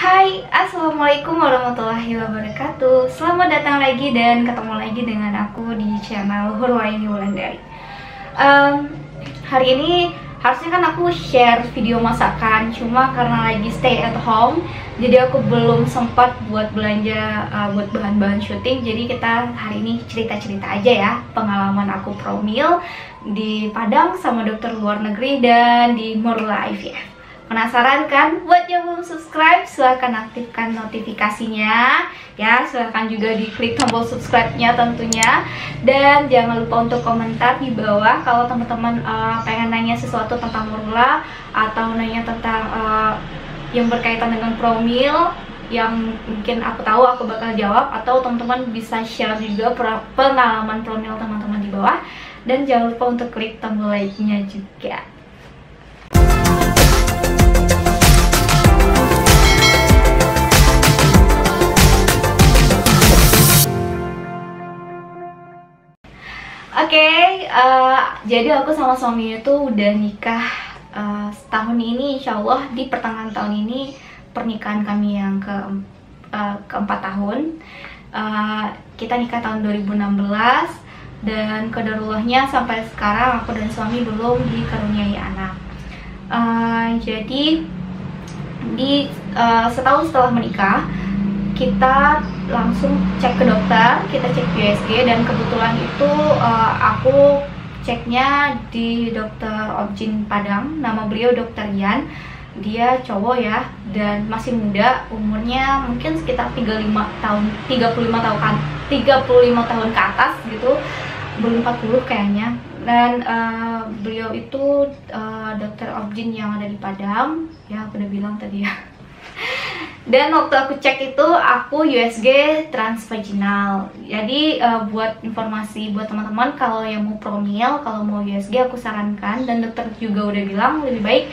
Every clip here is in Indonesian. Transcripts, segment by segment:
Hai, Assalamualaikum warahmatullahi wabarakatuh. Selamat datang lagi dan ketemu lagi dengan aku di channel Hurwaini Wulandari. Hari ini harusnya kan aku share video masakan, cuma karena lagi stay at home, jadi aku belum sempat buat belanja buat bahan-bahan syuting. Jadi kita hari ini cerita-cerita aja ya, pengalaman aku promil di Padang sama dokter luar negeri dan di Morula IVF. Penasaran kan? Buat yang belum subscribe, silahkan aktifkan notifikasinya ya, silahkan juga diklik tombol subscribe-nya tentunya. Dan jangan lupa untuk komentar di bawah kalau teman-teman pengen nanya sesuatu tentang Morula atau nanya tentang yang berkaitan dengan promil yang mungkin aku tahu, aku bakal jawab. Atau teman-teman bisa share juga pengalaman promil teman-teman di bawah. Dan jangan lupa untuk klik tombol like-nya juga. Oke, jadi aku sama suami itu udah nikah setahun ini, insya Allah di pertengahan tahun ini pernikahan kami yang keempat tahun. Kita nikah tahun 2016 dan qadarullahnya sampai sekarang aku dan suami belum dikaruniai anak. Jadi setahun setelah menikah kita langsung cek ke dokter, kita cek USG, dan kebetulan itu aku ceknya di dokter Objin Padang. Nama beliau dokter Yan, dia cowok ya, dan masih muda, umurnya mungkin sekitar 35 tahun ke atas gitu, belum 40 kayaknya. Dan beliau itu dokter Objin yang ada di Padang, ya aku udah bilang tadi ya. Dan waktu aku cek itu aku USG transvaginal. Jadi buat informasi buat teman-teman, kalau yang mau promil, kalau mau USG aku sarankan, dan dokter juga udah bilang lebih baik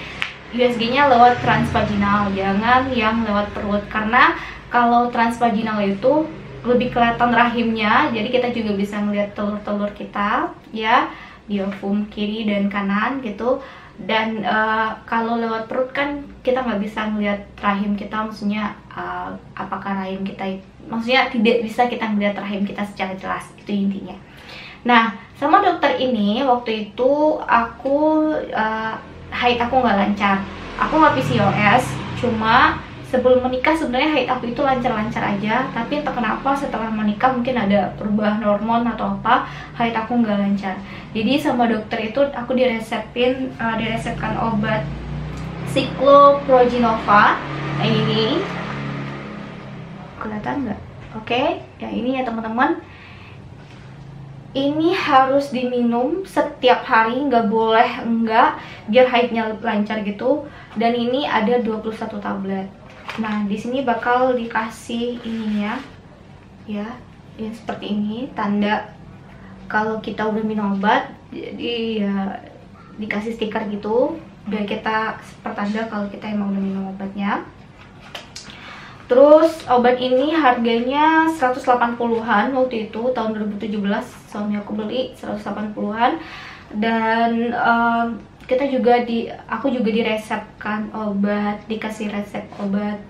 USG-nya lewat transvaginal, jangan yang lewat perut. Karena kalau transvaginal itu lebih kelihatan rahimnya, jadi kita juga bisa ngeliat telur-telur kita ya, di ovum kiri dan kanan gitu. Dan kalau lewat perut kan kita nggak bisa ngeliat rahim kita, maksudnya apakah rahim kita, maksudnya tidak bisa kita ngeliat rahim kita secara jelas, itu intinya. Nah, sama dokter ini waktu itu aku haid aku nggak lancar, aku nggak PCOS, cuma sebelum menikah sebenarnya haid aku itu lancar-lancar aja, tapi entah kenapa setelah menikah mungkin ada perubahan hormon atau apa, haid aku nggak lancar. Jadi sama dokter itu aku diresepkan obat Cycloproginova. Nah, ini kelihatan nggak? Oke, ya ini ya teman-teman. Ini harus diminum setiap hari, nggak boleh enggak, biar haidnya lancar gitu. Dan ini ada 21 tablet. Nah, di sini bakal dikasih ininya ya, yang seperti ini, tanda kalau kita udah minum obat. Jadi ya dikasih stiker gitu biar kita pertanda kalau kita emang udah minum obatnya. Terus obat ini harganya 180-an waktu itu, tahun 2017 suami aku beli 180-an. Dan aku juga diresepkan obat, dikasih resep obat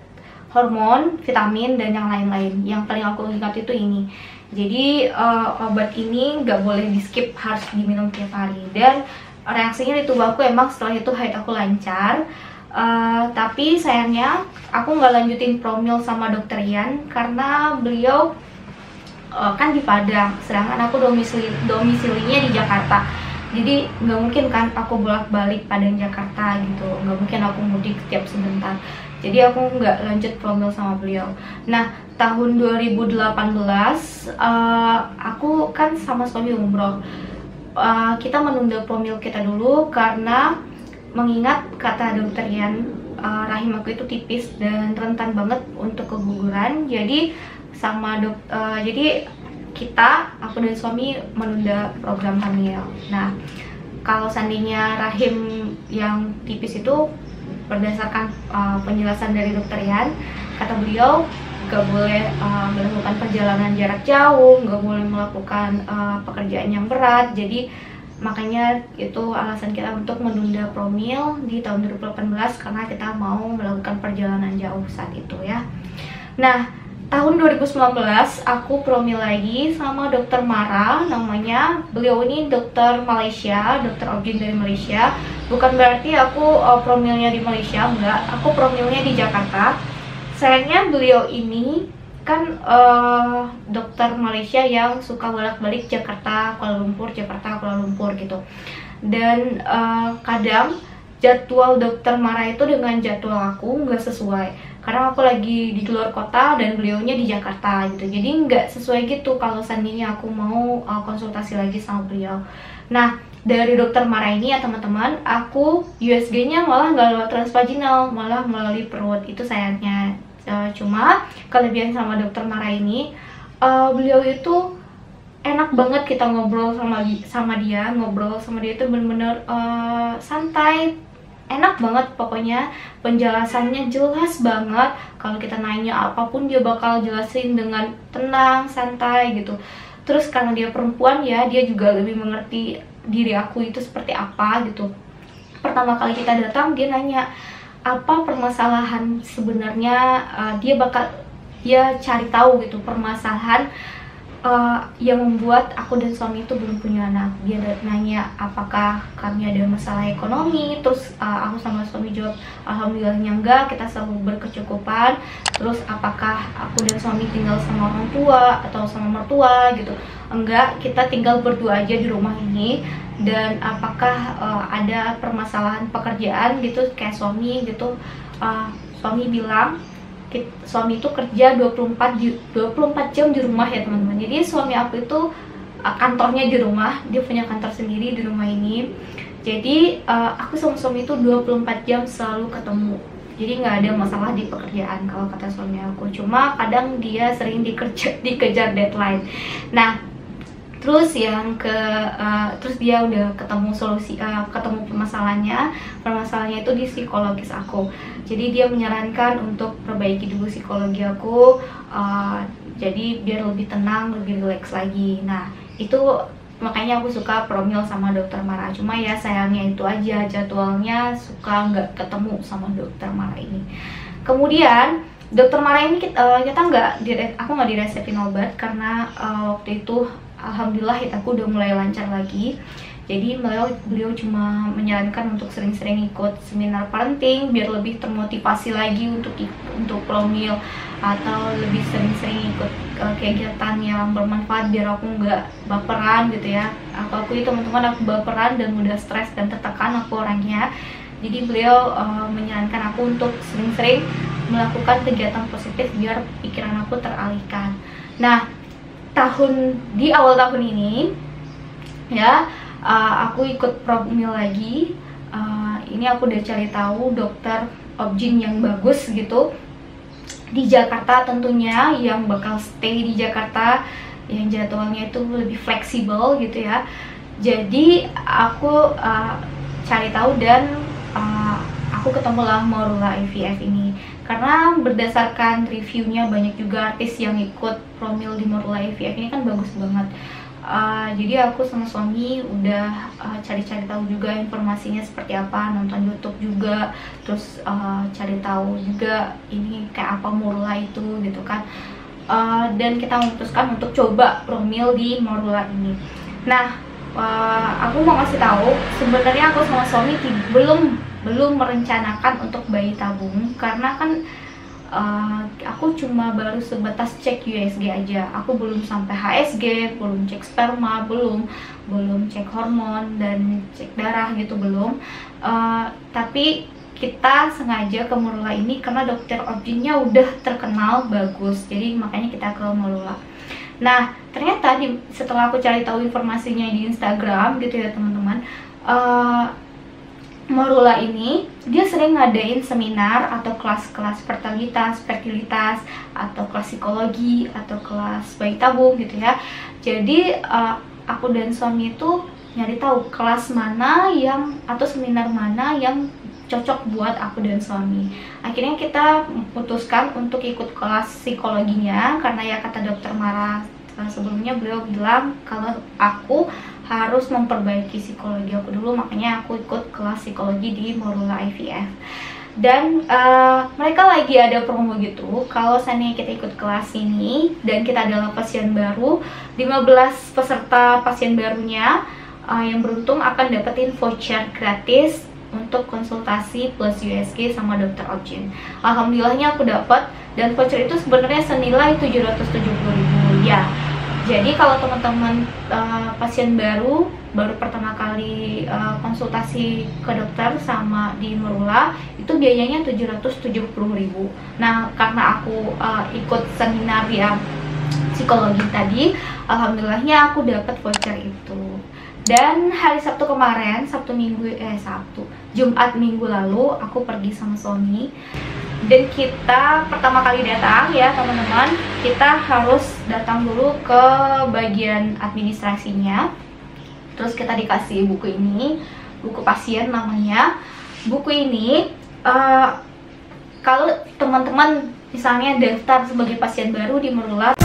hormon, vitamin, dan yang lain-lain. Yang paling aku ingat itu ini. Jadi obat ini nggak boleh di skip, harus diminum tiap hari. Dan reaksinya di tubuh aku emang setelah itu haid aku lancar. Tapi sayangnya aku nggak lanjutin promil sama dokter Yan karena beliau kan di Padang, sedangkan aku domisilinya di Jakarta. Jadi nggak mungkin kan aku bolak-balik Padang Jakarta gitu, nggak mungkin aku mudik setiap sebentar. Jadi aku nggak lanjut promil sama beliau. Nah, tahun 2018 aku kan sama suami umroh. Kita menunda promil kita dulu karena mengingat kata dokter Yan, rahim aku itu tipis dan rentan banget untuk keguguran. Jadi aku dan suami menunda program hamil. Nah, kalau seandainya rahim yang tipis itu berdasarkan penjelasan dari dokter Yan, kata beliau nggak boleh melakukan perjalanan jarak jauh, nggak boleh melakukan pekerjaan yang berat. Jadi Makanya itu alasan kita untuk menunda promil di tahun 2018 karena kita mau melakukan perjalanan jauh saat itu ya. Nah, tahun 2019 aku promil lagi sama dokter Mara namanya. Beliau ini dokter Malaysia, dokter objin dari Malaysia. Bukan berarti aku promilnya di Malaysia, enggak. Aku promilnya di Jakarta. Sayangnya beliau ini kan dokter Malaysia yang suka bolak-balik Jakarta Kuala Lumpur gitu, dan kadang jadwal dokter Mara itu dengan jadwal aku nggak sesuai karena aku lagi di luar kota dan beliaunya di Jakarta gitu, jadi nggak sesuai gitu kalau seandainya aku mau konsultasi lagi sama beliau. Nah, dari dokter Mara ini ya teman-teman, aku USG-nya malah nggak lewat transvaginal, malah melalui perut. Itu sayangnya. Cuma kelebihan sama dokter Mara ini, beliau itu enak banget kita ngobrol sama dia. Ngobrol sama dia itu bener-bener santai, enak banget pokoknya. Penjelasannya jelas banget. Kalau kita nanya apapun dia bakal jelasin dengan tenang, santai gitu. Terus karena dia perempuan ya, dia juga lebih mengerti diri aku itu seperti apa gitu. Pertama kali kita datang dia nanya apa permasalahan sebenarnya, dia cari tahu gitu permasalahan yang membuat aku dan suami itu belum punya anak. Dia nanya apakah kami ada masalah ekonomi, terus aku sama suami jawab alhamdulillahnya enggak, kita selalu berkecukupan. Terus apakah aku dan suami tinggal sama orang tua atau sama mertua gitu, enggak, kita tinggal berdua aja di rumah ini. Dan apakah ada permasalahan pekerjaan gitu kayak suami gitu. Suami bilang suami itu kerja 24 jam di rumah ya teman-teman. Jadi suami aku itu kantornya di rumah, dia punya kantor sendiri di rumah ini. Jadi aku sama suami itu 24 jam selalu ketemu. Jadi nggak ada masalah di pekerjaan kalau kata suami aku. Cuma kadang dia sering dikejar deadline. Nah, terus terus dia udah ketemu solusi, ketemu permasalahannya itu di psikologis aku. Jadi dia menyarankan untuk perbaiki dulu psikologi aku, jadi biar lebih tenang, lebih rileks lagi. Nah, itu makanya aku suka promil sama dokter Mara. Cuma ya sayangnya itu aja, jadwalnya suka nggak ketemu sama dokter Mara ini. Kemudian dokter Mara ini aku nggak diresepin obat karena waktu itu alhamdulillah aku udah mulai lancar lagi. Jadi beliau cuma menyarankan untuk sering-sering ikut seminar parenting biar lebih termotivasi lagi untuk promil, atau lebih sering-sering ikut kegiatan yang bermanfaat biar aku nggak baperan gitu ya. Aku itu teman-teman, aku baperan dan mudah stres dan tertekan aku orangnya. Jadi beliau menyarankan aku untuk sering-sering melakukan kegiatan positif biar pikiran aku teralihkan. Nah, di awal tahun ini ya, aku ikut promil lagi. Ini aku udah cari tahu dokter objin yang bagus gitu di Jakarta tentunya, yang bakal stay di Jakarta, yang jadwalnya itu lebih fleksibel gitu ya. Jadi aku cari tahu dan aku ketemulah Morula IVF ini. Karena berdasarkan reviewnya banyak juga artis yang ikut promil di Morula IVF ini kan bagus banget. Jadi aku sama suami udah cari-cari tahu juga informasinya seperti apa, nonton YouTube juga, terus cari tahu juga ini kayak apa Morula itu gitu kan. Dan kita memutuskan untuk coba promil di Morula ini. Nah, aku mau kasih tahu sebenarnya aku sama suami belum merencanakan untuk bayi tabung karena kan aku cuma baru sebatas cek USG aja. Aku belum sampai HSG, belum cek sperma, belum cek hormon dan cek darah gitu, belum. Tapi kita sengaja ke Morula ini karena dokter objinnya udah terkenal bagus, jadi makanya kita ke Morula. Nah, ternyata setelah aku cari tahu informasinya di Instagram gitu ya teman-teman, Morula ini dia sering ngadain seminar atau kelas-kelas fertilitas, atau kelas psikologi, atau kelas bayi tabung gitu ya. Jadi aku dan suami itu nyari tahu kelas mana atau seminar mana yang cocok buat aku dan suami. Akhirnya kita memutuskan untuk ikut kelas psikologinya karena ya kata dokter Mara sebelumnya, beliau bilang kalau aku harus memperbaiki psikologi aku dulu, makanya aku ikut kelas psikologi di Morula IVF. Dan mereka lagi ada promo gitu, kalau seandainya kita ikut kelas ini dan kita adalah pasien baru, 15 peserta pasien barunya yang beruntung akan dapetin voucher gratis untuk konsultasi plus USG sama Dr. Objin. Alhamdulillahnya aku dapat, dan voucher itu sebenarnya senilai 770.000 ya. Jadi kalau teman-teman pasien baru pertama kali konsultasi ke dokter sama di Morula, itu biayanya 770.000. Nah, karena aku ikut seminar ya psikologi tadi, alhamdulillahnya aku dapat voucher itu. Dan hari Sabtu kemarin, Jumat minggu lalu, aku pergi sama suami. Dan kita pertama kali datang ya teman-teman, kita harus datang dulu ke bagian administrasinya. Terus kita dikasih buku ini, buku pasien namanya. Buku ini kalau teman-teman misalnya daftar sebagai pasien baru di Morula,